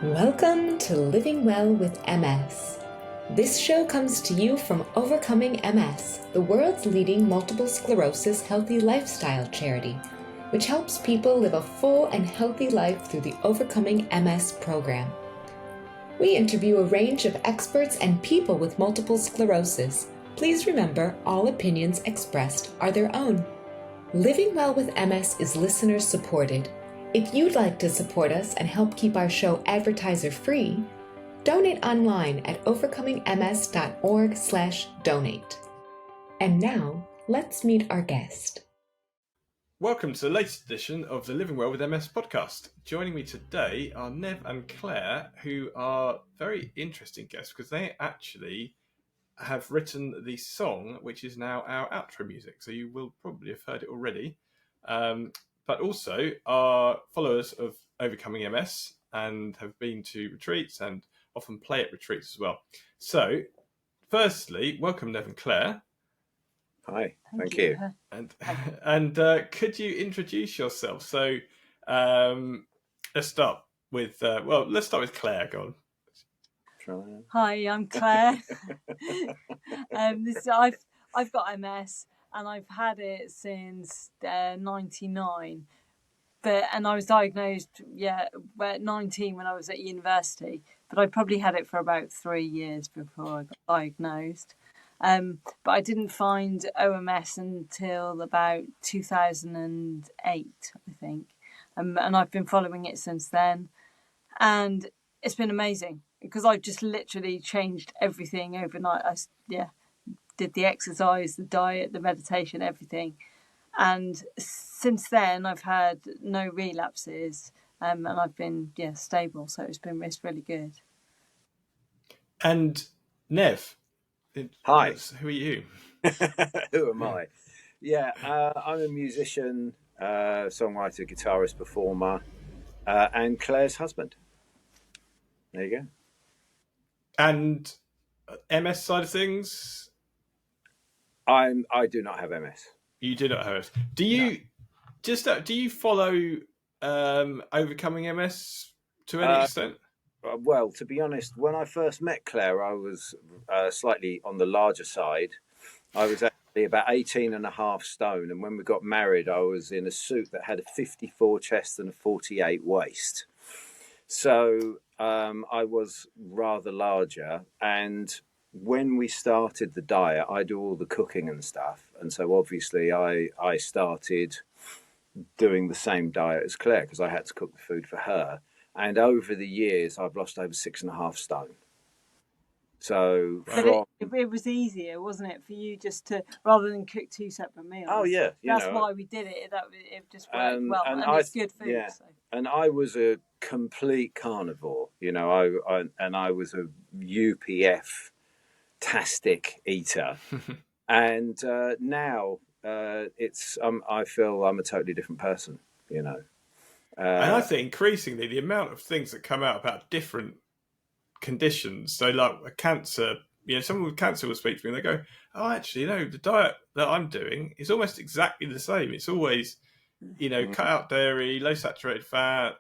Welcome to Living Well with MS. This show comes to you from Overcoming MS, the world's leading multiple sclerosis healthy lifestyle charity, which helps people live a full and healthy life through the Overcoming MS program. We interview a range of experts and people with multiple sclerosis. Please remember, all opinions expressed are their own. Living Well with MS is listener supported. If you'd like to support us and help keep our show advertiser-free, donate online at overcomingms.org/donate. And now, let's meet our guest. Welcome to the latest edition of the Living Well with MS podcast. Joining me today are Nev and Claire, who are very interesting guests because they actually have written the song, which is now our outro music. So you will probably have heard it already. But also are followers of Overcoming MS and have been to retreats and often play at retreats as well. So, firstly, welcome Nev and Claire. Hi, thank you. And could you introduce yourself? So, let's start with Claire. Go on. Hi, I'm Claire. I've got MS. And I've had it since 99, and I was diagnosed at 19 when I was at university. But I probably had it for about 3 years before I got diagnosed. But I didn't find OMS until about 2008, I think, and I've been following it since then, and it's been amazing because I've just literally changed everything overnight. Did the exercise, the diet, the meditation, everything. And since then, I've had no relapses and I've been stable. So it's really good. And Nev. Hi. Who are you? Who am I? I'm a musician, songwriter, guitarist, performer, and Claire's husband. There you go. And MS side of things? I do not have MS. You do not have MS. Do you do you follow Overcoming MS to any extent? Well, to be honest, when I first met Claire, I was slightly on the larger side. I was actually about 18.5 stone, and when we got married, I was in a suit that had a 54 chest and a 48 waist. So I was rather larger, and when we started the diet, I do all the cooking and stuff. And so obviously I started doing the same diet as Claire because I had to cook the food for her. And over the years, I've lost over 6.5 stone. So it was easier, wasn't it, for you just to, rather than cook 2 separate meals? Oh, yeah. That's why we did it. It just worked well. And it's good food. Yeah. So. And I was a complete carnivore. I was a UPF-tastic eater. And now I feel I'm a totally different person, And I think increasingly the amount of things that come out about different conditions. So like a cancer, someone with cancer will speak to me and they go, oh, actually, the diet that I'm doing is almost exactly the same. It's always, cut out dairy, low saturated fat,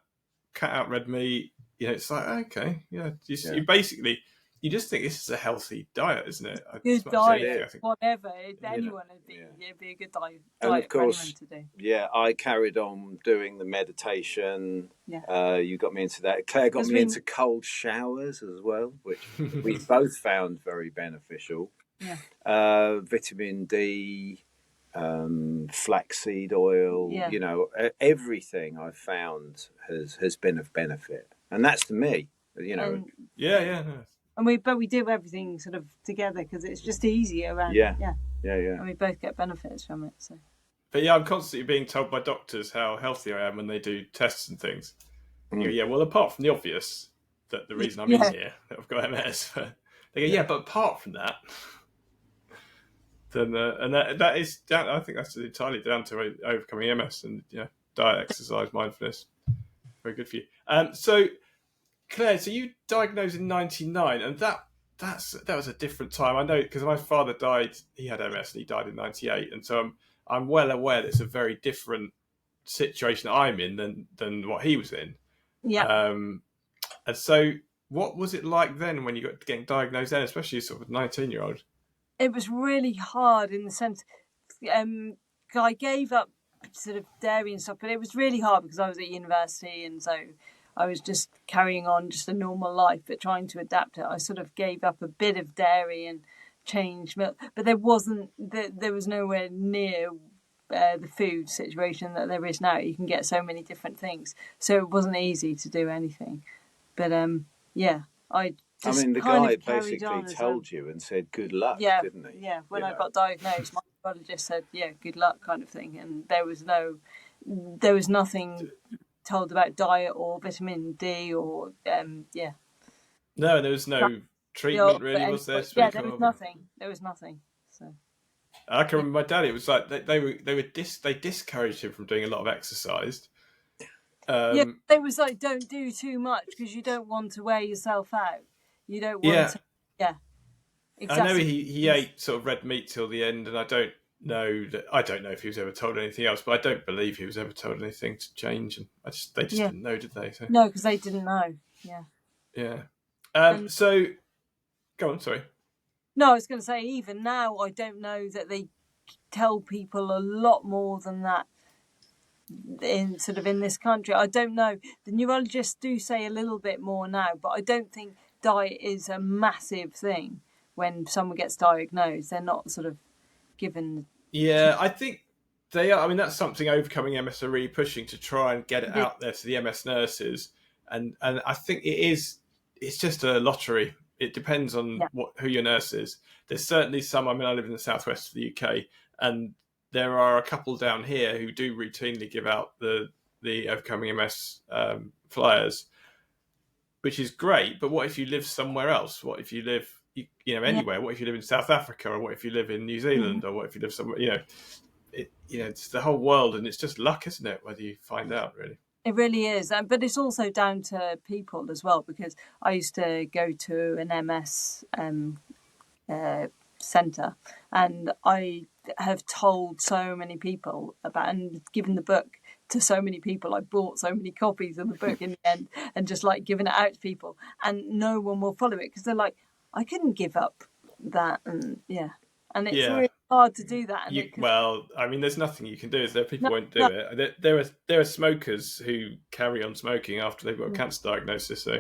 cut out red meat. It's like, okay, you basically, you just think this is a healthy diet, isn't it? Good diet, whatever. Anyone would be, it'd be a good diet. And of course, to do. I carried on doing the meditation. Yeah. You got me into that. Claire got me into cold showers as well, which we both found very beneficial. Yeah. Vitamin D, flaxseed oil. Yeah. Everything I've found has been of benefit, and that's to me. No. And we do everything sort of together because it's just easier. And, yeah. And we both get benefits from it. So. But I'm constantly being told by doctors how healthy I am when they do tests and things. Well, apart from the obvious, that the reason I'm in here, that I've got MS, they go, but apart from that, then and that is down. I think that's entirely down to overcoming MS and diet, exercise, mindfulness. Very good for you. So. Claire, so you diagnosed in 99, and that was a different time. I know because my father died; he had MS, and he died in 98, and so I'm well aware that it's a very different situation that I'm in than what he was in. Yeah. And so, what was it like then when you got getting diagnosed then, especially sort of 19-year-old? It was really hard in the sense, I gave up sort of dairy and stuff, but it was really hard because I was at university, and so I was just carrying on just a normal life, but trying to adapt it. I sort of gave up a bit of dairy and changed milk, but there was nowhere near the food situation that there is now. You can get so many different things, so it wasn't easy to do anything. But yeah, I mean, the guy basically told you and said good luck, didn't he? Yeah, when I got diagnosed, my neurologist said, yeah, good luck kind of thing. And there was nothing told about diet or vitamin D or, yeah. No, there was no treatment really, was there? Yeah, there was nothing. There was nothing. So I can remember my dad, it was like they discouraged him from doing a lot of exercise. Yeah, they was like, don't do too much because you don't want to wear yourself out. You don't want to. Yeah, exactly. I know he ate sort of red meat till the end, and I don't know if he was ever told anything else, but I don't believe he was ever told anything to change. And they just didn't know, did they? So. No, because they didn't know. Yeah. Yeah. So, go on. Sorry. No, I was going to say, even now, I don't know that they tell people a lot more than that in this country. I don't know. The neurologists do say a little bit more now, but I don't think diet is a massive thing when someone gets diagnosed. They're not sort of given. Yeah, I think they are. I mean, that's something Overcoming MS are really pushing to try and get it out there to the MS nurses, and I think it's just a lottery. It depends on who your nurse is. There's certainly some. I mean, I live in the southwest of the UK, and there are a couple down here who do routinely give out the Overcoming MS flyers, which is great. But what if you live somewhere else? What if you live, anywhere? What if you live in South Africa, or what if you live in New Zealand, or what if you live somewhere? It's the whole world, and it's just luck, isn't it? Whether you find out, really. It really is, but it's also down to people as well. Because I used to go to an MS centre, and I have told so many people about and given the book to so many people. I bought so many copies of the book in the end, and just like giving it out to people, and no one will follow it because they're like, I couldn't give up that, and it's really hard to do that. Well, I mean, there's nothing you can do. Is there? People won't do it. There are smokers who carry on smoking after they've got a cancer diagnosis. So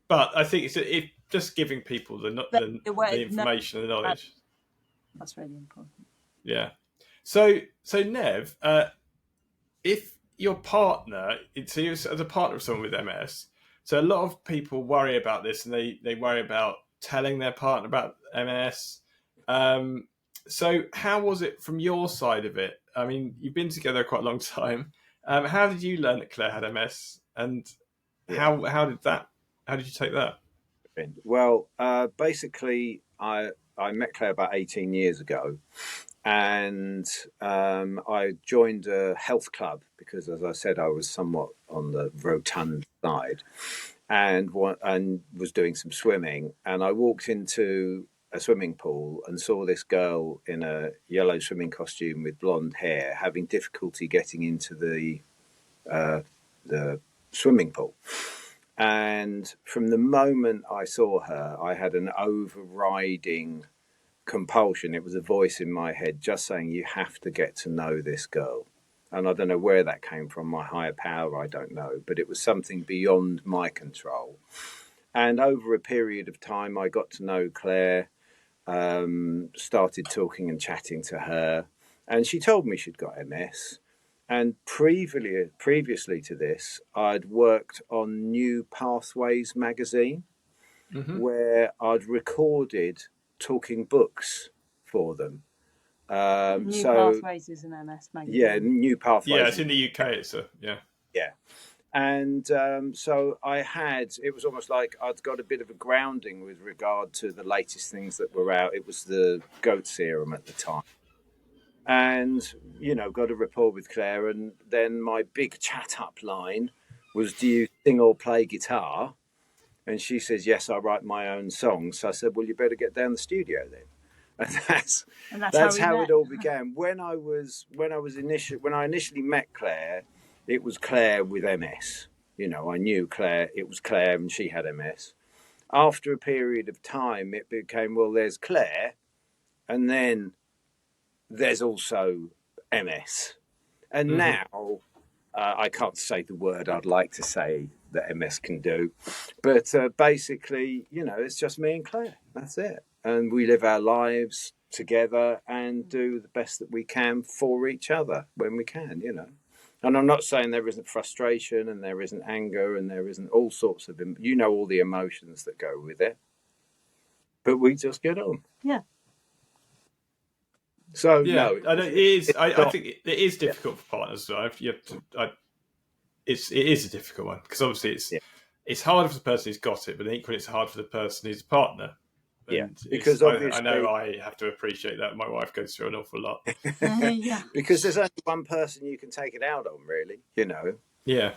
But I think it's just giving people the information and the knowledge. That's really important. Yeah. So Nev, if your partner, so you're as a partner of someone with MS, so a lot of people worry about this, and they worry about telling their partner about MS. So how was it from your side of it? I mean, you've been together quite a long time. How did you learn that Claire had MS, and how did you take that? Well, basically, I met Claire about 18 years ago, and I joined a health club because, as I said, I was somewhat on the rotund side, and was doing some swimming. And I walked into a swimming pool and saw this girl in a yellow swimming costume with blonde hair having difficulty getting into the swimming pool. And from the moment I saw her, I had an overriding compulsion. It was a voice in my head just saying, you have to get to know this girl. And I don't know where that came from, my higher power, I don't know. But it was something beyond my control. And over a period of time, I got to know Claire, started talking and chatting to her. And she told me she'd got MS. And previously to this, I'd worked on New Pathways magazine, where I'd recorded talking books for them. New Pathways is an MS magazine. Yeah, New Pathways. Yeah, it's in the UK. Yeah. And so it was almost like I'd got a bit of a grounding with regard to the latest things that were out. It was the goat serum at the time. And, got a rapport with Claire. And then my big chat-up line was, do you sing or play guitar? And she says, yes, I write my own songs. So I said, well, you better get down the studio then. And that's how it all began. When I initially met Claire, it was Claire with MS. You know, I knew Claire, it was Claire and she had MS. After a period of time, it became, well, there's Claire and then there's also MS. And now I can't say the word I'd like to say that MS can do, but basically, you know, it's just me and Claire. That's it. And we live our lives together and do the best that we can for each other when we can, you know. And I'm not saying there isn't frustration and there isn't anger and there isn't all sorts of, you know, all the emotions that go with it. But we just get on. Yeah. So Yeah, no, it is. I think it is difficult for partners. Right? You have to. It is a difficult one because obviously it's hard for the person who's got it, but equally it's hard for the person who's a partner. And because obviously I know I have to appreciate that. My wife goes through an awful lot. Yeah. Because there's only one person you can take it out on, really. You know. Yeah.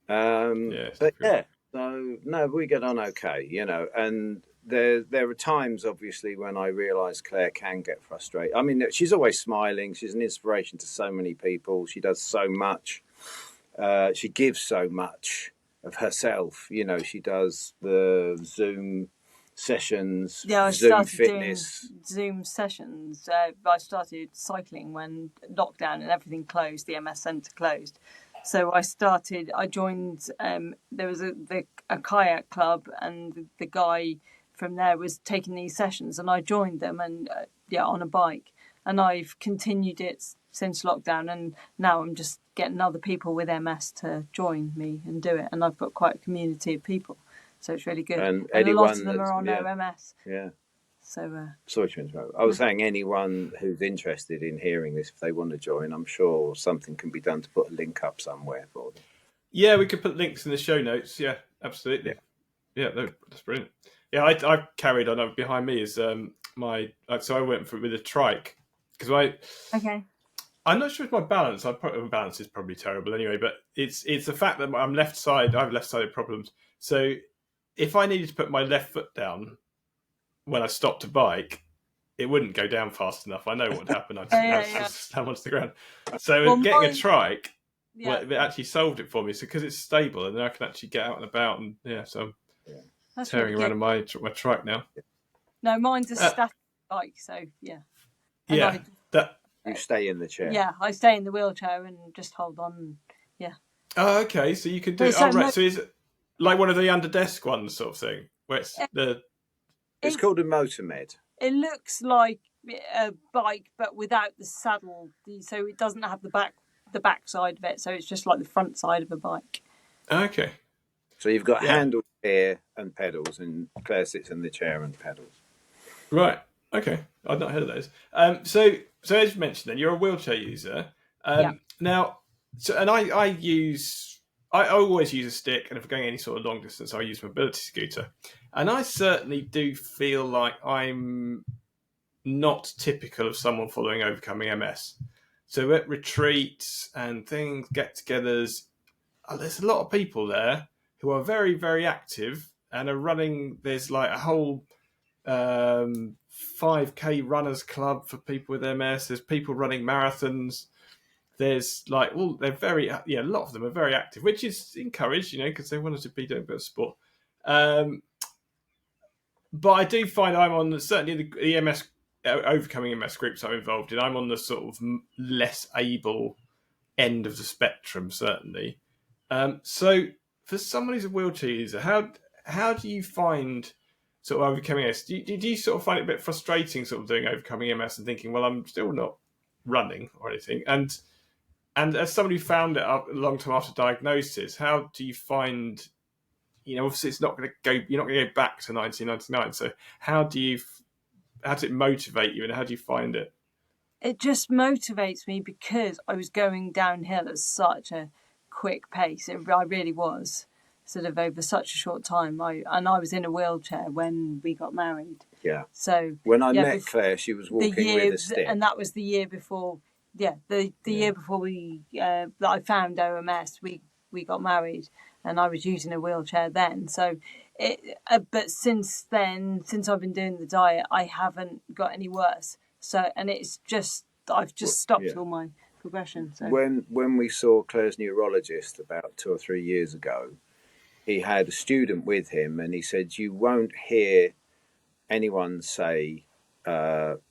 But yeah, so no, we get on okay, you know, and there are times, obviously, when I realise Claire can get frustrated. I mean, she's always smiling. She's an inspiration to so many people. She does so much. She gives so much of herself. You know, she does the Zoom sessions, I Zoom started fitness. doing Zoom sessions. I started cycling when lockdown and everything closed, the MS Centre closed. So I joined, there was a kayak club, and the guy from there was taking these sessions, and I joined them and on a bike. And I've continued it since lockdown, and now I'm just getting other people with MS to join me and do it. And I've got quite a community of people. So it's really good. And a lot of them are on MS. Yeah. So, sorry to interrupt. I was saying anyone who's interested in hearing this, if they want to join, I'm sure something can be done to put a link up somewhere for them. Yeah, we could put links in the show notes. Yeah, absolutely. Yeah, that's brilliant. Yeah, I carried on. Behind me is so I went with a trike because I'm not sure if my balance. My balance is probably terrible anyway. But it's the fact that I'm left side. I have left-sided problems. So if I needed to put my left foot down when I stopped a bike, it wouldn't go down fast enough. I know what would happen. I'd slam onto the ground. So getting a trike, it actually solved it for me. So because it's stable, and then I can actually get out and about, and so I'm tearing around on my trike now. No, mine's a static bike, so yeah. And you stay in the chair. Yeah, I stay in the wheelchair and just hold on. Yeah. Oh, okay. So you can do. Right. So is it like one of the under desk ones, sort of thing, where it's called a motor med. It looks like a bike, but without the saddle, so it doesn't have the back side of it. So it's just like the front side of a bike. Okay. So you've got handles here and pedals, and Claire sits in the chair and pedals. Right. Okay. I've not heard of those. So as you mentioned, then you're a wheelchair user. Now, I always use a stick, and if I'm going any sort of long distance, I use a mobility scooter. And I certainly do feel like I'm not typical of someone following Overcoming MS. So at retreats and things, get-togethers, there's a lot of people there who are very, very active and are running. There's like a whole 5K runners club for people with MS. There's people running marathons. There's like, they're very, a lot of them are very active, which is encouraged, because they want to be doing a bit of sport. But I do find I'm on certainly the MS, Overcoming MS groups I'm involved in. I'm on the sort of less able end of the spectrum, certainly. So for someone who's a wheelchair user, how do you find sort of Overcoming MS? Do you sort of find it a bit frustrating sort of doing Overcoming MS and thinking, well, I'm still not running or anything? And as somebody who found it a long time after diagnosis, how do you find, obviously it's not going to go, you're not going to go back to 1999. So how does it motivate you, and how do you find it? It just motivates me because I was going downhill at such a quick pace. I really was, sort of over such a short time. I was in a wheelchair when we got married. Yeah. So when I met Claire, she was walking with a stick, and that was the year before. Yeah, the year before I found OMS, we got married, and I was using a wheelchair then. So, but since then, since I've been doing the diet, I haven't got any worse. So, and it's just I've just stopped all my progression. So when we saw Claire's neurologist about 2 or 3 years ago, he had a student with him, and he said, "You won't hear anyone say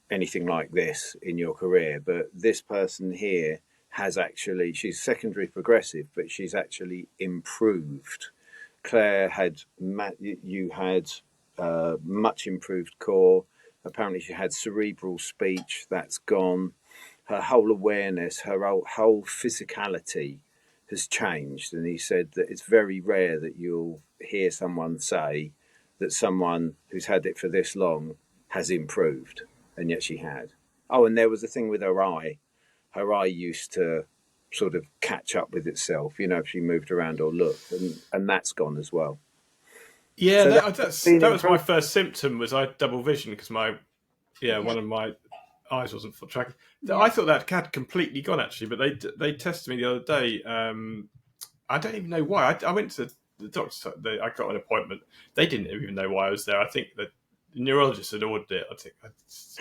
anything like this in your career, but this person here has actually, she's secondary progressive, but she's actually improved. Claire had, you had much improved core. Apparently she had cerebral speech, that's gone. Her whole awareness, her whole physicality has changed." And he said that it's very rare that you'll hear someone say that someone who's had it for this long has improved, and yet she had. Oh, and there was a thing with her eye. Her eye used to sort of catch up with itself, you know, if she moved around or looked, and that's gone as well. Yeah, So that was my first symptom. Was I had double vision because one of my eyes wasn't full track. Yeah. I thought that had completely gone actually, but they tested me the other day. I don't even know why. I went to the doctor. I got an appointment. They didn't even know why I was there. I think the neurologist had ordered it. I think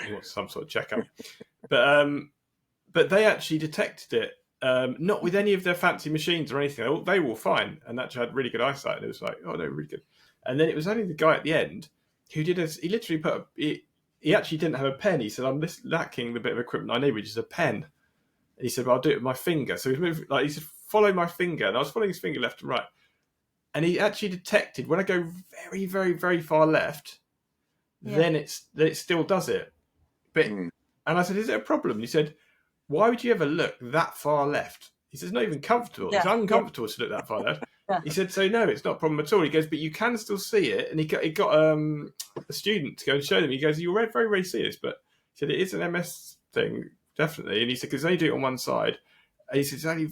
he wants some sort of checkup. But they actually detected it. Not with any of their fancy machines or anything. They were all fine, and actually had really good eyesight. And it was like, oh, they were really good. And then it was only the guy at the end who did he literally he actually didn't have a pen. He said, "I'm lacking the bit of equipment I need, which is a pen." And he said, "Well, I'll do it with my finger." So he said, "Follow my finger," and I was following his finger left and right. And he actually detected when I go very, very, very far left, then it still does it. But and I said, "Is it a problem?" He said, "Why would you ever look that far left?" He says, "It's not even comfortable. It's uncomfortable to look that far left." He said, "So no, it's not a problem at all." He goes, "But you can still see it." And he got a student to go and show them. He goes, "You very rarely see this," but he said, "It is an MS thing, definitely." And he said, "Because they do it on one side." And he said, "It's only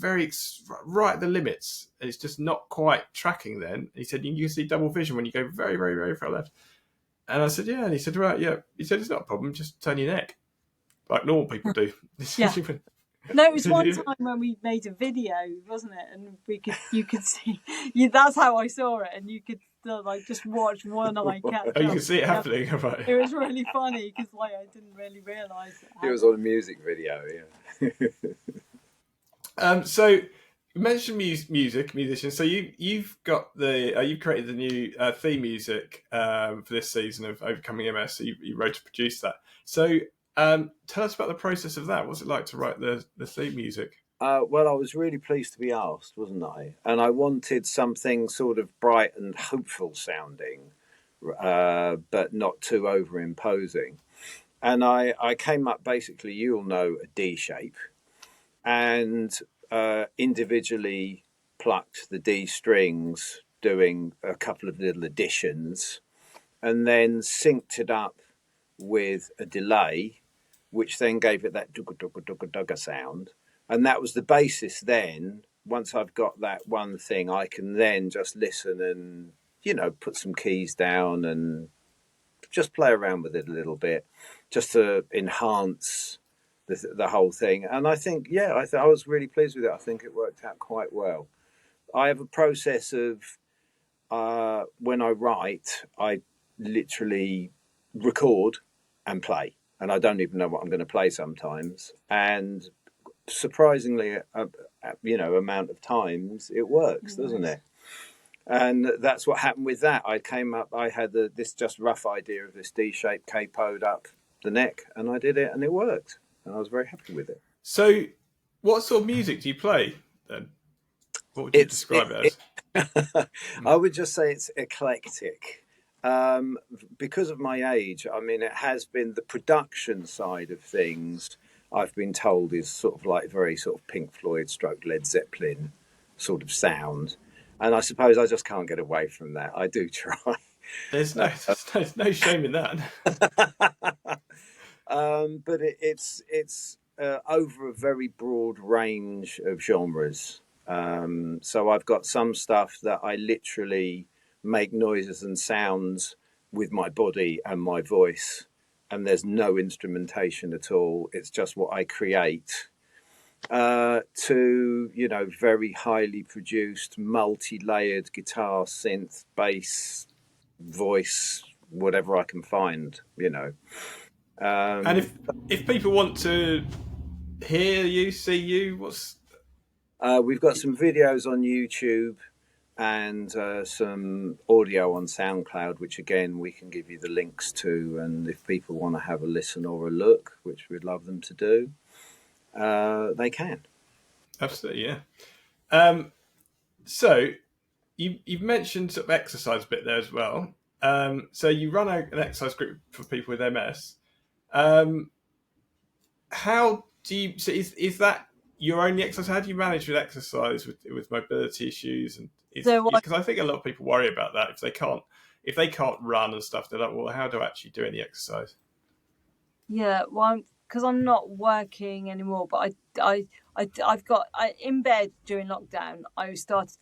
right at the limits. And it's just not quite tracking then." And he said, "You can see double vision when you go very, very, very far left." And I said, "Yeah." And he said, "Right, yeah." He said, "It's not a problem. Just turn your neck like normal people do." Yeah. No, it was one time when we made a video, wasn't it? And you could see, that's how I saw it, and you could just watch one eye catch up. Oh, you can see it happening, right? It was really funny because I didn't really realise it was on a music video, yeah. So you mentioned musicians. So you've got you've created the new theme music for this season of Overcoming MS. So you wrote and produced that. So tell us about the process of that. What's it like to write the theme music? Well, I was really pleased to be asked, wasn't I? And I wanted something sort of bright and hopeful sounding, but not too over-imposing. And I came up, basically, you'll know, a D shape, and individually plucked the D strings, doing a couple of little additions, and then synced it up with a delay, which then gave it that dugga dugga dugga dugga sound. And that was the basis then. Once I've got that one thing, I can then just listen and, put some keys down and just play around with it a little bit, just to enhance the whole thing. And I think, I was really pleased with it. I think it worked out quite well. I have a process of when I write, I literally record and play. And I don't even know what I'm going to play sometimes. And surprisingly, amount of times it works, doesn't it? And that's what happened with that. I had this just rough idea of this D shape capoed up the neck, and I did it, and it worked. And I was very happy with it. So what sort of music do you play then? What would you describe it as? I would just say it's eclectic. Because of my age, I mean, it has been the production side of things, I've been told, is sort of like very sort of Pink Floyd stroke Led Zeppelin sort of sound. And I suppose I just can't get away from that. I do try. There's no shame in that. But it's over a very broad range of genres. So I've got some stuff that I literally make noises and sounds with my body and my voice, and there's no instrumentation at all. It's just what I create. To very highly produced, multi-layered guitar, synth, bass, voice, whatever I can find. And if people want to hear you, see you? We've got some videos on YouTube and some audio on SoundCloud, which again we can give you the links to. And if people want to have a listen or a look, which we'd love them to do, they can. Absolutely, yeah. So you've mentioned sort of exercise a bit there as well. So you run an exercise group for people with MS. How do you? So is that your only exercise? How do you manage with exercise with mobility issues? And because I think a lot of people worry about that if they can't run and stuff. They're like, well, how do I actually do any exercise? Yeah, well, because I'm not working anymore, but I've got in bed during lockdown.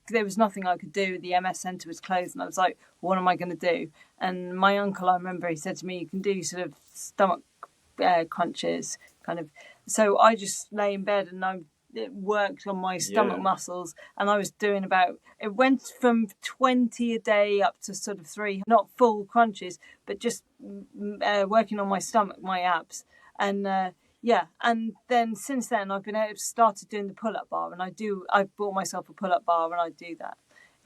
There was nothing I could do. The MS centre was closed, and I was like, what am I going to do? And my uncle, I remember, he said to me, you can do sort of stomach crunches, kind of. So I just lay in bed and it worked on my stomach muscles, and I was doing it went from 20 a day up to sort of 3, not full crunches, but just working on my stomach, my abs. And and then since then I've started doing the pull-up bar, and I've bought myself a pull-up bar, and I do that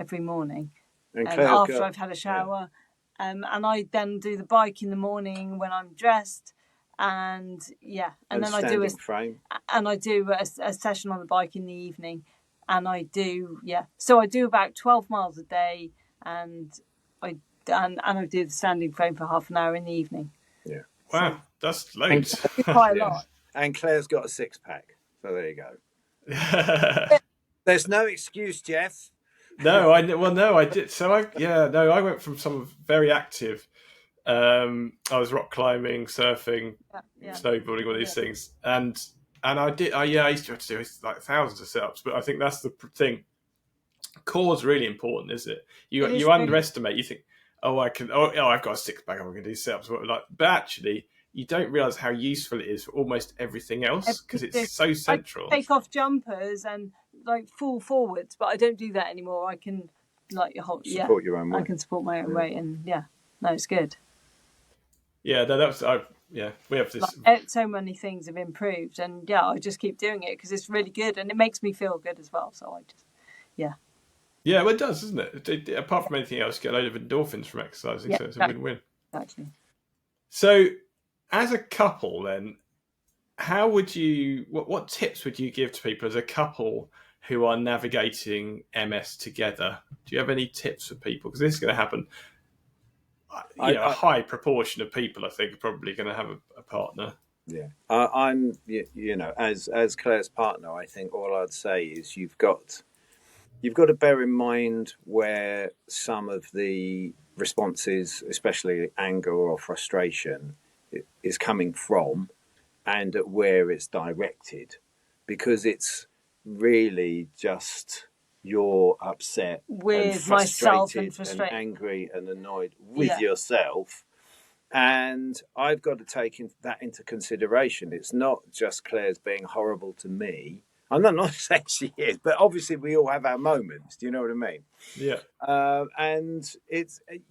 every morning after I've had a shower. And I then do the bike in the morning when I'm dressed, and then I do a session on the bike in the evening, and I do about 12 miles a day, and I do the standing frame for half an hour in the evening. Yeah. Wow, that's loads. Quite a lot. And Claire's got a 6-pack, so there you go. There's no excuse, Jeff. No, I did. So I went from some very active. I was rock climbing, surfing, snowboarding, all these things, and I did. I used to have to do like thousands of sit-ups, but I think that's the thing. Core's really important, is it? You underestimate. You think, I've got a 6-pack. I'm going to do sit-ups, but actually, you don't realise how useful it is for almost everything else because it's so central. I take off jumpers and fall forwards, but I don't do that anymore. I can support your own weight. I can support my own weight, and it's good. Yeah, we have this. So many things have improved, and I just keep doing it because it's really good, and it makes me feel good as well. So I just, Yeah, well, it does, doesn't it? Apart from anything else, you get a load of endorphins from exercising, so it's a win-win. Exactly. So, as a couple, then, how would you? What tips would you give to people as a couple who are navigating MS together? Do you have any tips for people? Because this is going to happen. A high proportion of people, I think, are probably going to have a partner. Yeah, I'm. As Claire's partner, I think all I'd say is you've got to bear in mind where some of the responses, especially anger or frustration, is coming from, and at where it's directed, because it's really just you're upset with myself and frustrated and angry and annoyed with yourself. And I've got to take that into consideration. It's not just Claire's being horrible to me. I'm not saying she is, but obviously we all have our moments. Do you know what I mean? Yeah. And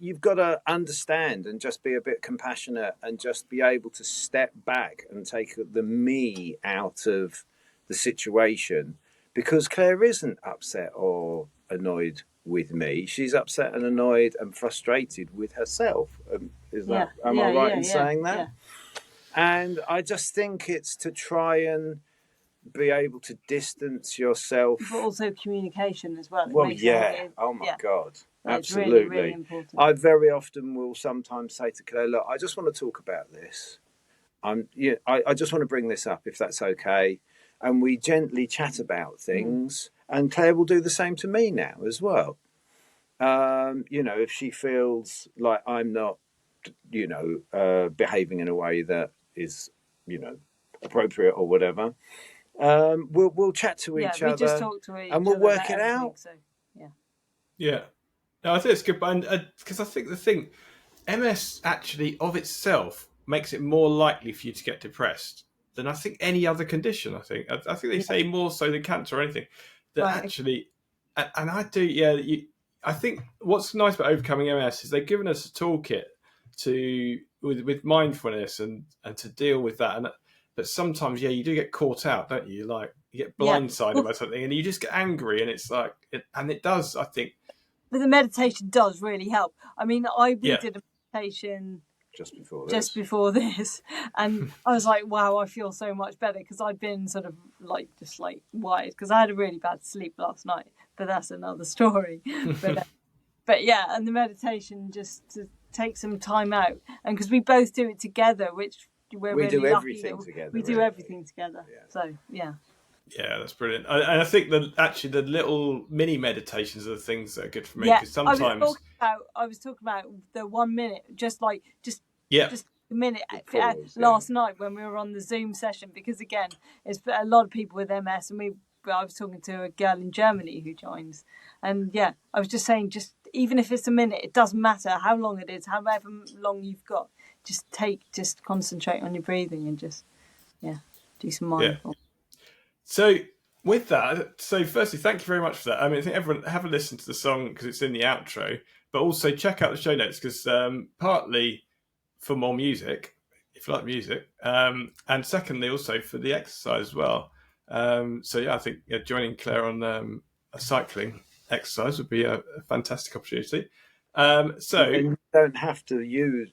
you've got to understand and just be a bit compassionate and just be able to step back and take the me out of the situation, because Claire isn't upset or annoyed with me. She's upset and annoyed and frustrated with herself. Am I right in saying that? Yeah. And I just think it's to try and be able to distance yourself, but also communication as well. Oh my God, absolutely. It's really, really important. I very often will sometimes say to Claire, look, I just want to talk about this. I just want to bring this up, if that's okay. And we gently chat about things, and Claire will do the same to me now as well. If she feels like I'm not, behaving in a way that is, appropriate or whatever, we'll chat to each other. We just talk to each and we'll work it out. So, yeah. No, I think it's good, because I think the thing, MS actually of itself makes it more likely for you to get depressed than I think any other condition. I think they say more so than cancer or anything. That actually, and I do. I think what's nice about Overcoming MS is they've given us a toolkit with mindfulness and to deal with that. But sometimes, yeah, you do get caught out, don't you? Like you get blindsided by something, and you just get angry, and it's like, it does. I think. But the meditation does really help. I mean, we did a meditation just before this, and I was like, wow, I feel so much better, because I'd been sort of like just like wired, because I had a really bad sleep last night, but that's another story. But yeah, and the meditation, just to take some time out, and because we both do it together, which we're really do lucky everything that together. We do everything together. Yeah. So yeah. Yeah, that's brilliant. And I think that actually the little mini meditations are the things that are good for me, because sometimes I was talking about the 1 minute, just a minute last night when we were on the Zoom session, because again, it's a lot of people with MS, and I was talking to a girl in Germany who joins, and yeah, I was just saying, just even if it's a minute, it doesn't matter how long it is, however long you've got, just concentrate on your breathing and just do some mindful. Yeah. So with that, firstly, thank you very much for that. I mean, I think everyone have a listen to the song because it's in the outro, but also check out the show notes, because partly for more music, if you like music, and secondly also for the exercise as well. So yeah, I think joining Claire on a cycling exercise would be a fantastic opportunity. So you don't have to use.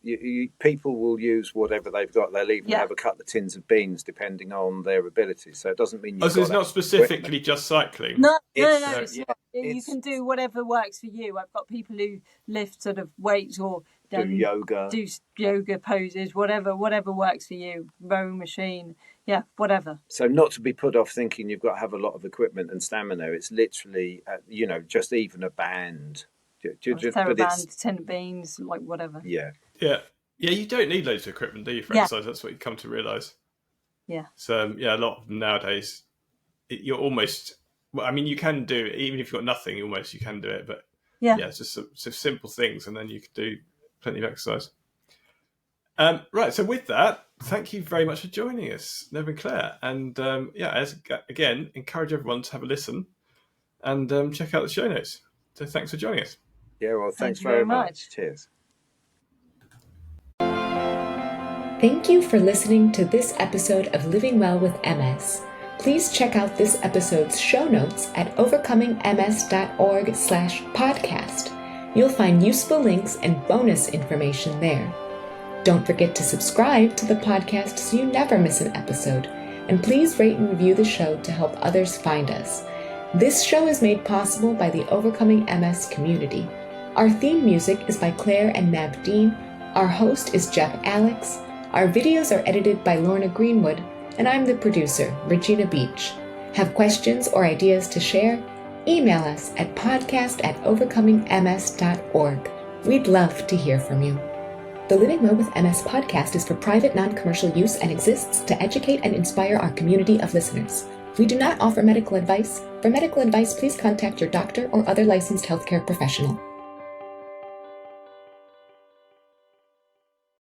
People will use whatever they've got. They'll even have a couple of tins of beans, depending on their ability. So it doesn't mean. So it's not specifically just cycling. No. It's not. You can do whatever works for you. I've got people who lift sort of weights or do yoga poses, whatever works for you. Rowing machine, whatever. So not to be put off thinking you've got to have a lot of equipment and stamina. It's literally, just even a band. TheraBand, 10 beans, like whatever. Yeah. You don't need loads of equipment, do you, for exercise? That's what you come to realise. Yeah. So a lot of them nowadays, you're almost. Well, I mean, you can do it even if you've got nothing. You can do it, but it's just some simple things, and then you can do plenty of exercise. Right. So with that, thank you very much for joining us, Nev and Claire, and again, encourage everyone to have a listen and check out the show notes. So thanks for joining us. Yeah, well, thanks very much. Cheers. Thank you for listening to this episode of Living Well with MS. Please check out this episode's show notes at overcomingms.org/podcast. You'll find useful links and bonus information there. Don't forget to subscribe to the podcast so you never miss an episode. And please rate and review the show to help others find us. This show is made possible by the Overcoming MS community. Our theme music is by Claire and Nev Dean. Our host is Jeff Alex. Our videos are edited by Lorna Greenwood. And I'm the producer, Regina Beach. Have questions or ideas to share? Email us at podcast@overcomingms.org. We'd love to hear from you. The Living Well with MS podcast is for private, non-commercial use and exists to educate and inspire our community of listeners. We do not offer medical advice. For medical advice, please contact your doctor or other licensed healthcare professional.